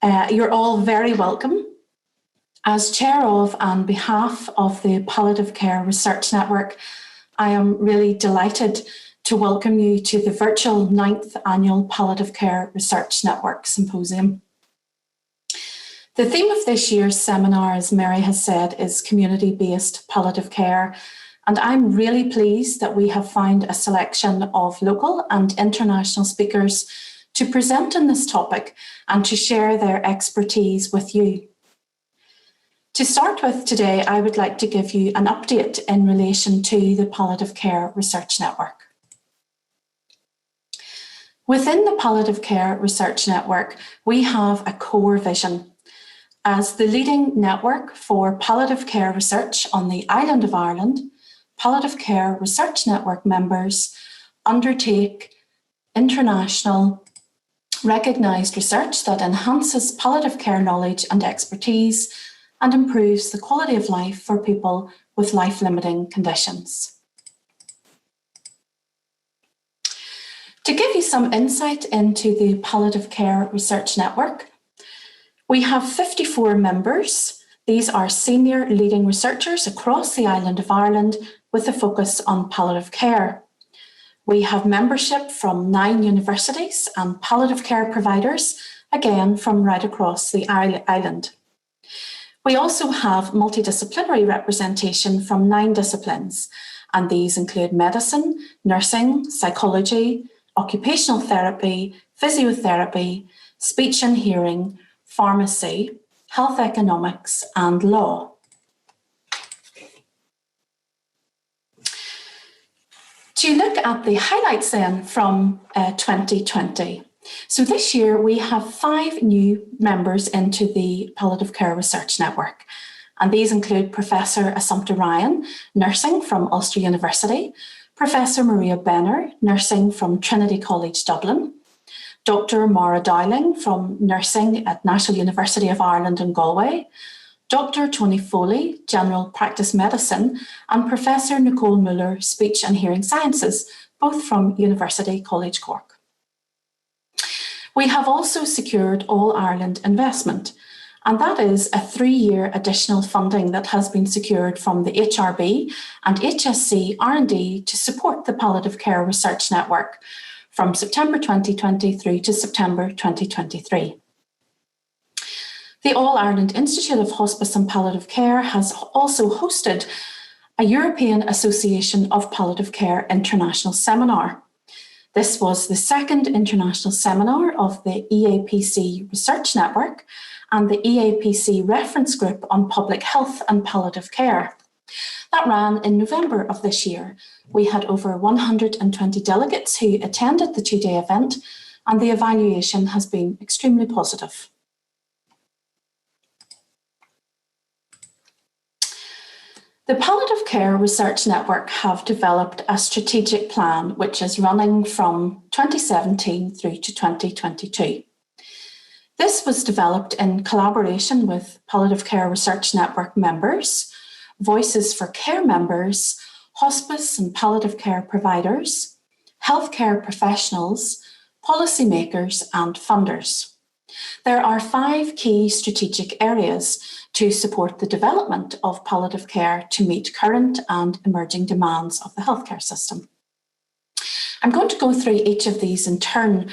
You're all very welcome. As chair of and on behalf of the Palliative Care Research Network, I am really delighted to welcome you to the virtual 9th Annual Palliative Care Research Network Symposium. The theme of this year's seminar, as Mary has said, is community-based palliative care, and I'm really pleased that we have found a selection of local and international speakers to present on this topic and to share their expertise with you. To start with today, I would like to give you an update in relation to the Palliative Care Research Network. Within the Palliative Care Research Network, we have a core vision. As the leading network for palliative care research on the island of Ireland, Palliative Care Research Network members undertake international recognised research that enhances palliative care knowledge and expertise and improves the quality of life for people with life-limiting conditions. To give you some insight into the Palliative Care Research Network, we have 54 members. These are senior leading researchers across the island of Ireland with a focus on palliative care. We have membership from 9 universities and palliative care providers, again from right across the island. We also have multidisciplinary representation from 9 disciplines, and these include medicine, nursing, psychology, occupational therapy, physiotherapy, speech and hearing, pharmacy, health economics, and law. To look at the highlights then from 2020. So this year we have 5 new members into the Palliative Care Research Network. And these include Professor Assumpta Ryan, nursing from Ulster University, Professor Maria Benner, nursing from Trinity College Dublin, Dr. Maura Dowling from nursing at National University of Ireland in Galway, Dr. Tony Foley, General Practice Medicine, and Professor Nicole Muller, Speech and Hearing Sciences, both from University College Cork. We have also secured All Ireland investment, and that is a 3-year additional funding that has been secured from the HRB and HSC R&D to support the Palliative Care Research Network from September 2020 through to September 2023. The All Ireland Institute of Hospice and Palliative Care has also hosted a European Association of Palliative Care International Seminar. This was the 2nd international seminar of the AIIHPC Research Network and the AIIHPC Reference Group on Public Health and Palliative Care. That ran in November of this year. We had over 120 delegates who attended the 2-day event, and the evaluation has been extremely positive. The Palliative Care Research Network have developed a strategic plan which is running from 2017 through to 2022. This was developed in collaboration with Palliative Care Research Network members, Voices for Care members, hospice and palliative care providers, healthcare professionals, policymakers, and funders. There are 5 key strategic areas to support the development of palliative care to meet current and emerging demands of the healthcare system. I'm going to go through each of these in turn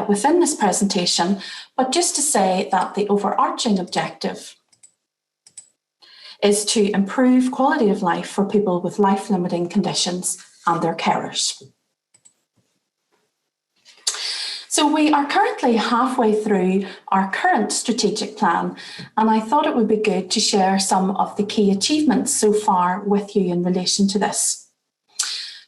within this presentation, but just to say that the overarching objective is to improve quality of life for people with life-limiting conditions and their carers. So we are currently halfway through our current strategic plan, and I thought it would be good to share some of the key achievements so far with you in relation to this.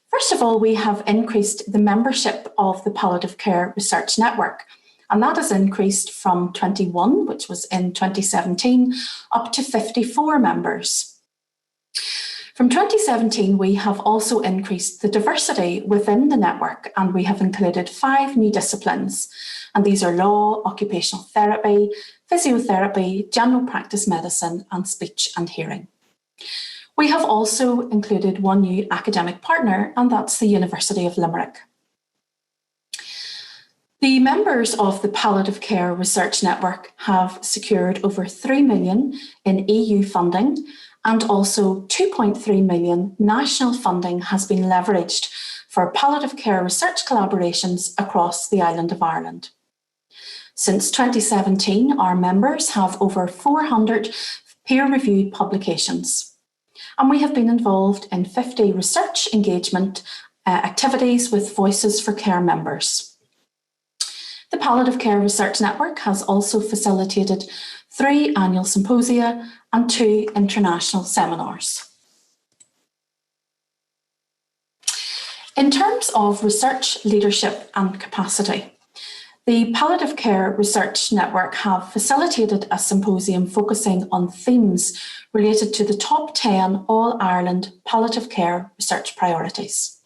First of all, we have increased the membership of the Palliative Care Research Network, and that has increased from 21, which was in 2017, up to 54 members. From 2017, we have also increased the diversity within the network, and we have included 5 new disciplines, and these are law, occupational therapy, physiotherapy, general practice medicine, and speech and hearing. We have also included 1 new academic partner, and that's the University of Limerick. The members of the Palliative Care Research Network have secured over 3 million in EU funding, and also 2.3 million national funding has been leveraged for palliative care research collaborations across the island of Ireland. Since 2017, our members have over 400 peer-reviewed publications, and we have been involved in 50 research engagement activities with Voices for Care members. The Palliative Care Research Network has also facilitated 3 annual symposia and 2 international seminars. In terms of research, leadership and capacity, the Palliative Care Research Network have facilitated a symposium focusing on themes related to the top 10 All-Ireland palliative care research priorities.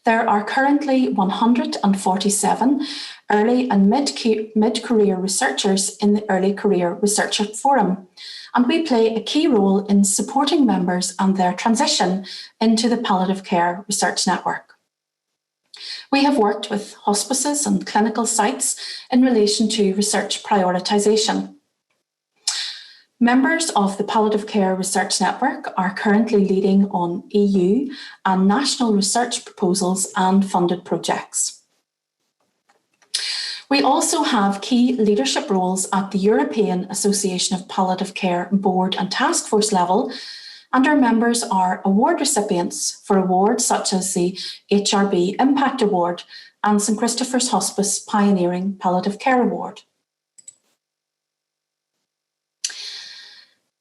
There are currently 147 early and mid-career researchers in the Early Career Researcher Forum, and we play a key role in supporting members and their transition into the Palliative Care Research Network. We have worked with hospices and clinical sites in relation to research prioritisation. Members of the Palliative Care Research Network are currently leading on EU and national research proposals and funded projects. We also have key leadership roles at the European Association of Palliative Care board and task force level, and our members are award recipients for awards such as the HRB Impact Award and St Christopher's Hospice Pioneering Palliative Care Award.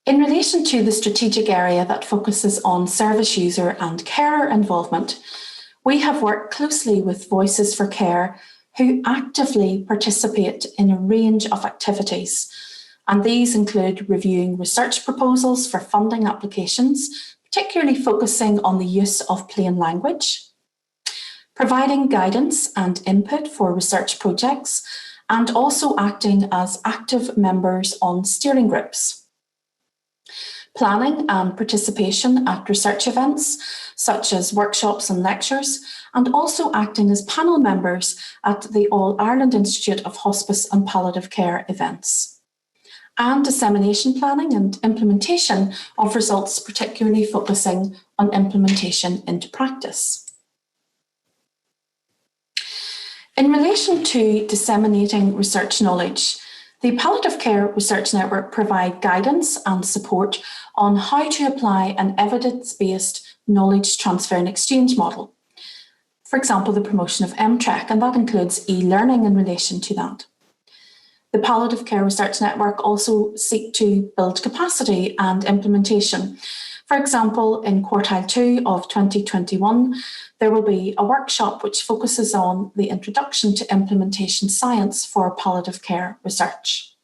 In relation to the strategic area that focuses on service user and carer involvement, we have worked closely with Voices for Care, who actively participate in a range of activities, and these include reviewing research proposals for funding applications, particularly focusing on the use of plain language, providing guidance and input for research projects, and also acting as active members on steering groups. Planning and participation at research events, such as workshops and lectures, and also acting as panel members at the All-Ireland Institute of Hospice and Palliative Care events. And dissemination planning and implementation of results, particularly focusing on implementation into practice. In relation to disseminating research knowledge, the Palliative Care Research Network provide guidance and support on how to apply an evidence-based knowledge transfer and exchange model. For example, the promotion of MTREC, and that includes e-learning in relation to that. The Palliative Care Research Network also seek to build capacity and implementation. For example, in quartile 2 of 2021, there will be a workshop which focuses on the introduction to implementation science for palliative care research.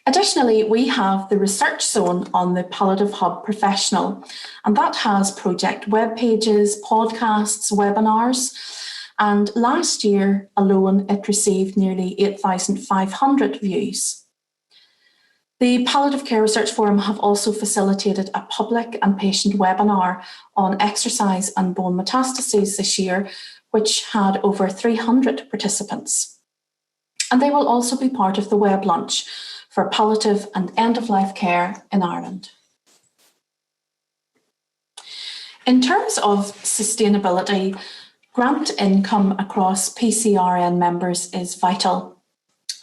Additionally, we have the research zone on the Palliative Hub Professional, and that has project web pages, podcasts, webinars, and last year alone it received nearly 8,500 views. The Palliative Care Research Forum have also facilitated a public and patient webinar on exercise and bone metastases this year, which had over 300 participants. And they will also be part of the web launch for palliative and end-of-life care in Ireland. In terms of sustainability, grant income across PCRN members is vital.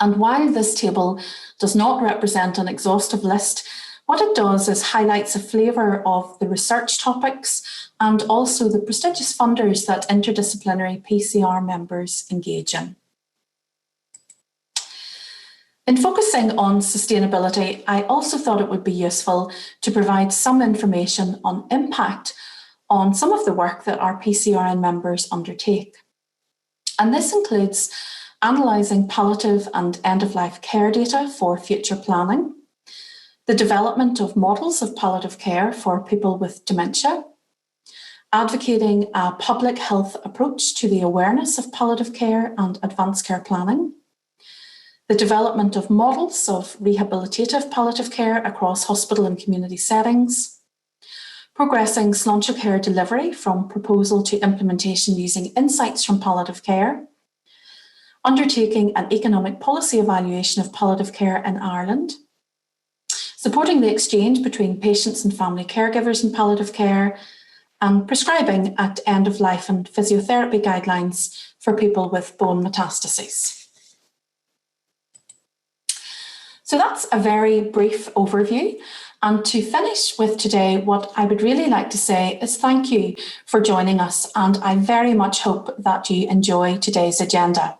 And while this table does not represent an exhaustive list, what it does is highlights a flavour of the research topics and also the prestigious funders that interdisciplinary PCR members engage in. In focusing on sustainability, I also thought it would be useful to provide some information on impact on some of the work that our PCRN members undertake. And this includes analysing palliative and end-of-life care data for future planning, the development of models of palliative care for people with dementia, advocating a public health approach to the awareness of palliative care and advanced care planning, the development of models of rehabilitative palliative care across hospital and community settings, progressing sláinte care delivery from proposal to implementation using insights from palliative care, undertaking an economic policy evaluation of palliative care in Ireland, supporting the exchange between patients and family caregivers in palliative care, and prescribing at end of life and physiotherapy guidelines for people with bone metastases. So that's a very brief overview. And to finish with today, what I would really like to say is thank you for joining us, and I very much hope that you enjoy today's agenda.